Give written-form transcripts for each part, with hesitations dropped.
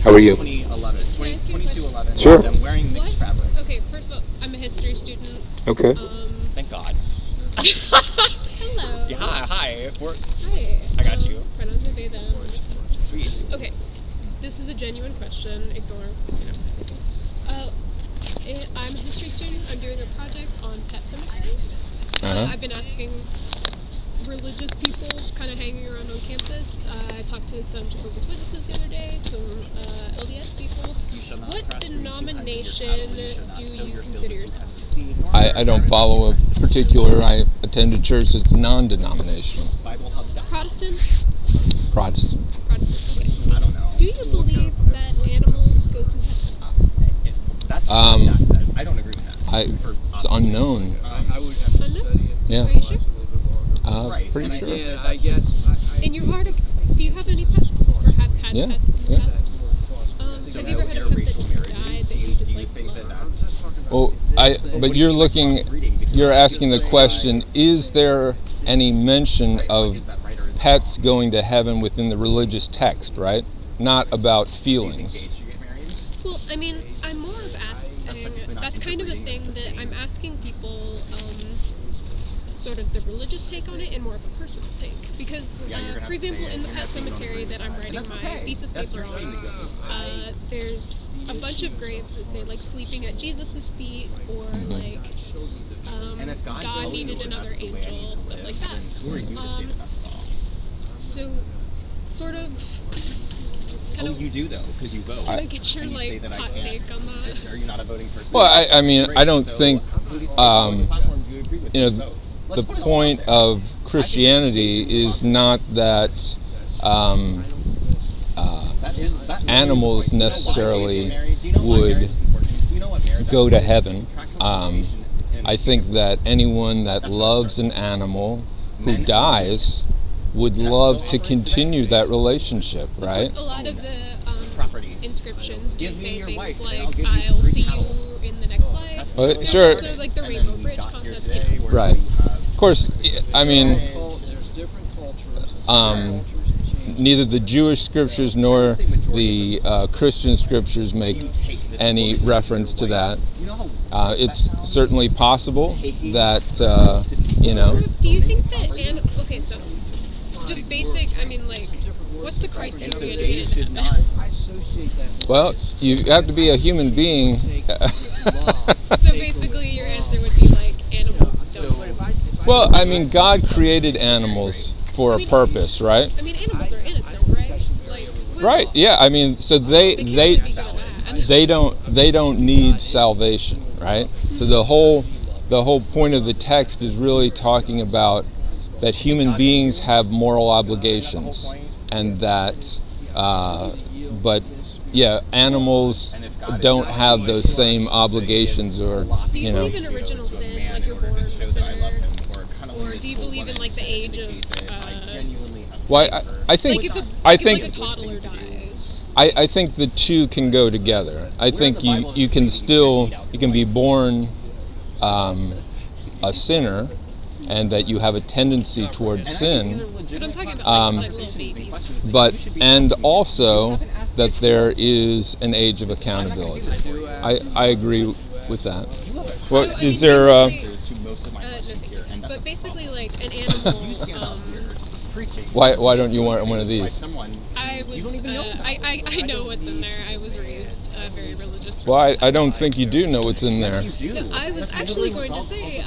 How are you? 2011. 2211. Sure. I'm wearing mixed What? fabrics. Okay, first of all, I'm a history student. Okay. Thank God. Hello. Yeah, hi. Hi. I got you. Pronouns are they, them. Sweet. Okay, this is a genuine question. Ignore. I'm a history student. I'm doing a project on pet cemeteries. I've been asking religious people kind of hanging around on campus. I talked to some Jehovah's Witnesses the other day, some LDS people. What denomination do you consider yourself? I don't follow a particular. I attend a church that's non-denominational. Protestant? Protestant. Protestant, okay. I don't know. Do you believe that animals go to heaven? I don't agree with that. It's unknown. I would have to Unknown? study it. Yeah. Are you sure? Pretty And sure. Yeah, I guess. In your heart, do you have any pets? Or have had Yeah, pets in the yeah. past? Have you ever had a pet that died that you just like love? Well, but you're asking the question: is there any mention of pets going to heaven within the religious text? Right, not about feelings. Well, I mean, I'm more of asking, that's kind of a thing that I'm asking people, sort of the religious take on it and more of a personal take. Because, for example, in the pet cemetery that I'm writing my thesis paper on, there's a bunch of graves that say, like, sleeping at Jesus' feet, or, like, God needed another angel, stuff like that. So, sort of... You do though, because you vote. Can I get your And you say like that I hot can't. take on that? Are you not a voting person? Well, I mean, I don't think. Platform do you agree with? You know, the point of Christianity is not that animals necessarily would go to heaven. I think that anyone that loves an animal who dies would love to continue that relationship, right? A lot of the inscriptions do say things like, I'll see you in the next life. Well, sure. So like the Rainbow Bridge concept, you know. Right. Of course, I mean, There's different cultures. neither the Jewish scriptures nor the Christian scriptures make any reference to that. It's certainly possible that, you know. Do you think that, okay, so just basic, I mean, like, what's the criteria to get into heaven? I associate that. Well, you have to be a human being. So basically your answer would be like, animals don't. Well, I mean, God created animals for a purpose, right? I mean, animals are innocent, right? Like, well, Right. Yeah. I mean, so they can't really be good at that. they don't need salvation, right? So the whole point of the text is really talking about that human beings have moral obligations, and that but yeah, animals don't have those same obligations, or Do you you know. believe in original sin, like you're born a sinner? Or do you believe in like the age of Well, I think like if I like think a toddler dies? I think the two can go together. I think you can be born a sinner, and that you have a tendency towards sin, But I'm talking about like little babies. but and also that there is an age of accountability. I agree with that. Well, So, I is mean, there? nothing. But basically, like an animal. Why don't you want one of these? I was. I know what's in there. I was raised a very religious person. Well, I don't think you do know what's in there. No, I was actually going to say,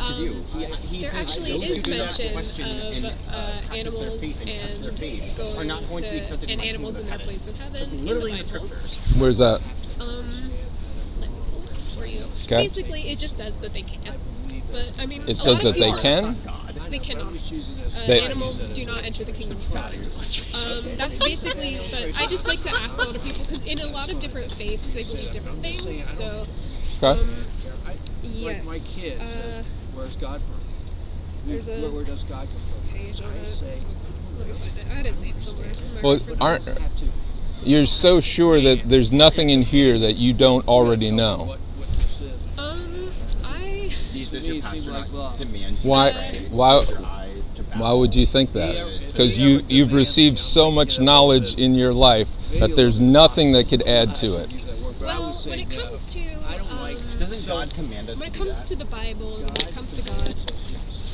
there actually is mention of animals and animals in their place in heaven in the Bible. Where's that? For you. Okay. Basically, it just says that they can. But I mean, It says that they can. They cannot. They- Animals do not enter the kingdom of God. That's basically, but I just like to ask a lot of people, because in a lot of different faiths, they believe different things, so, Okay. yes. Like my kids, where's God from? There's a Where does God come from? page on I it. say, Let me find it. I had it saved somewhere. Well, aren't I have to. you're so sure that there's nothing in here that you don't already know? What this is. I, Why would you think that? Because you've received so much knowledge in your life That there's nothing that could add to it. Well, when it comes to Doesn't God command us when it to do comes that? to the Bible, when it comes to God,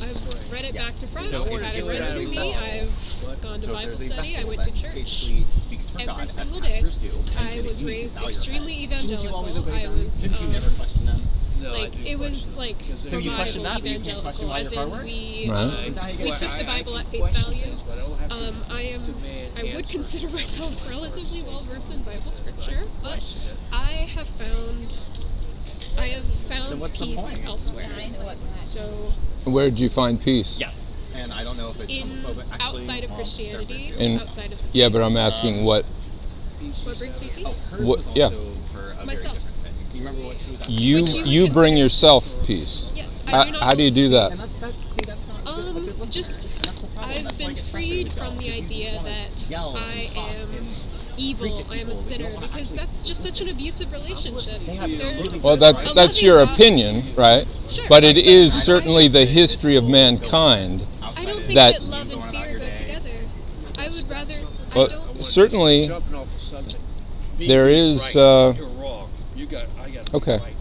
I've read it back to front. So I've had it read to me. I've gone to So if Bible there's a study. I festival went to that church. basically speaks for Every God, as single day. pastors do, and I say that was you need to raised bow your extremely head. Shouldn't you always evangelical. obey I them? was Shouldn't you never question them? like it was like So you question revival that, but you can't question evangelical, why as your car in works? Right. we took the Bible at face value. I would consider myself relatively well versed in Bible scripture, but I have found Then what's the peace point? elsewhere. So Where did you find peace? Yes. And I don't know if it's in homophobic. Actually, outside of well, Christianity, they're In- outside of Yeah, but I'm asking what brings me Oh, peace. hers What- was yeah. also for a very Myself. different thing. Do you remember what she was asking? you Which you would you bring consider- yourself peace. Yes, How do you do that? And that's not a good listener. just And that's the problem. I've That's why I been get freed frustrated from with the y'all, because you idea wanna that yell and I talk am and evil, preach at I am people, a but you sinner, don't wanna because actually that's just such an listen. abusive relationship. They have There- really Well, good that's advice. that's your opinion, right? Sure. But it is certainly the history of mankind. I don't think that- that love and fear go together. I would rather. I Well, don't. certainly Jumping off the subject. there is. Right. You're wrong. I got Okay. right.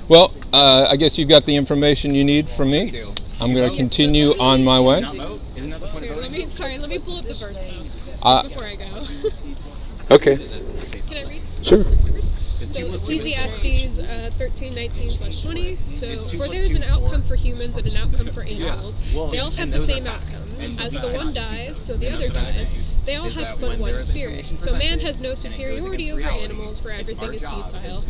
Well, I guess you've got the information you need from You me. do. I'm going to Yes, continue but let on me- my way. Not vote? Isn't that the point of Here, voting? let me pull up the verse though Uh, before I go. okay. Can I read? Sure. So Ecclesiastes 13:19/20. So for there is an outcome for humans and an outcome for angels. They all have the same outcome. As the one dies, so the other dies. They all have but one spirit. So man has no superiority over animals, for everything is futile.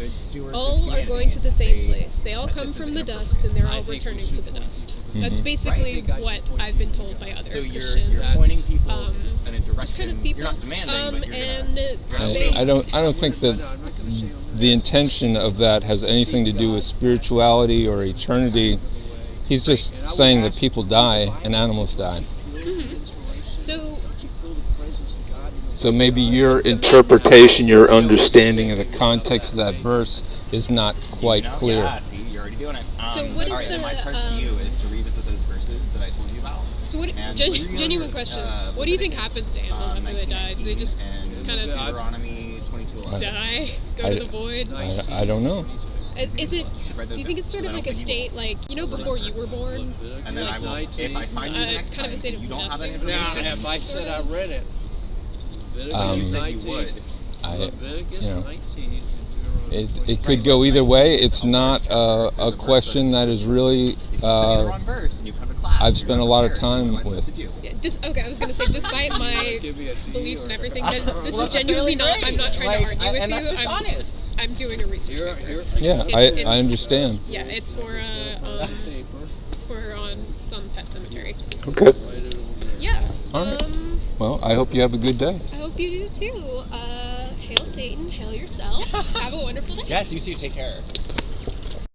All are going to the same place. They all come from the dust, and they're all returning to the dust. That's basically what I've been told by other So you're Christian. pointing people in a Just direction. kind of people. You're not demanding, but you're And I don't think that the intention of that has anything to do with spirituality or eternity. He's just saying that people die and animals die. So So maybe your interpretation, your understanding of the context of that verse is not quite clear. Yeah, see, you're already doing it. So what is all right, then my the, charge to you is to revisit those verses that I told you about. So what? And Genuine question. What do you think happens to animals after they die? Do they just and kind of Deuteronomy 22:11. die, go to the void? I don't know. Is it? Do you think it's sort of like a state, like before you were born? And then I will, if I find you the next kind of a time, state of you don't have that nothing. Now, information. if I said I read it, You Leviticus said you 19, would. Leviticus you know, 19, and Deuteronomy It could go either way. It's not a question that is really. If you say the wrong verse and you come to class, I've and spent you're a not lot of prepared, time what am I with- supposed to do? Okay, I was gonna say, despite my Give me a D beliefs and or- everything, this Well, is that's genuinely really not. I'm not great. trying to argue with and you. that's just honest. I'm doing a research You're- paper. you're- Yeah, It's- I understand. Yeah, it's for paper. it's for on some pet cemeteries. Okay. Write it over there. Yeah. All right. Well, I hope you have a good day. I hope you do too. Hail Satan, hail yourself. Have a wonderful day. Yes, you too. Take care.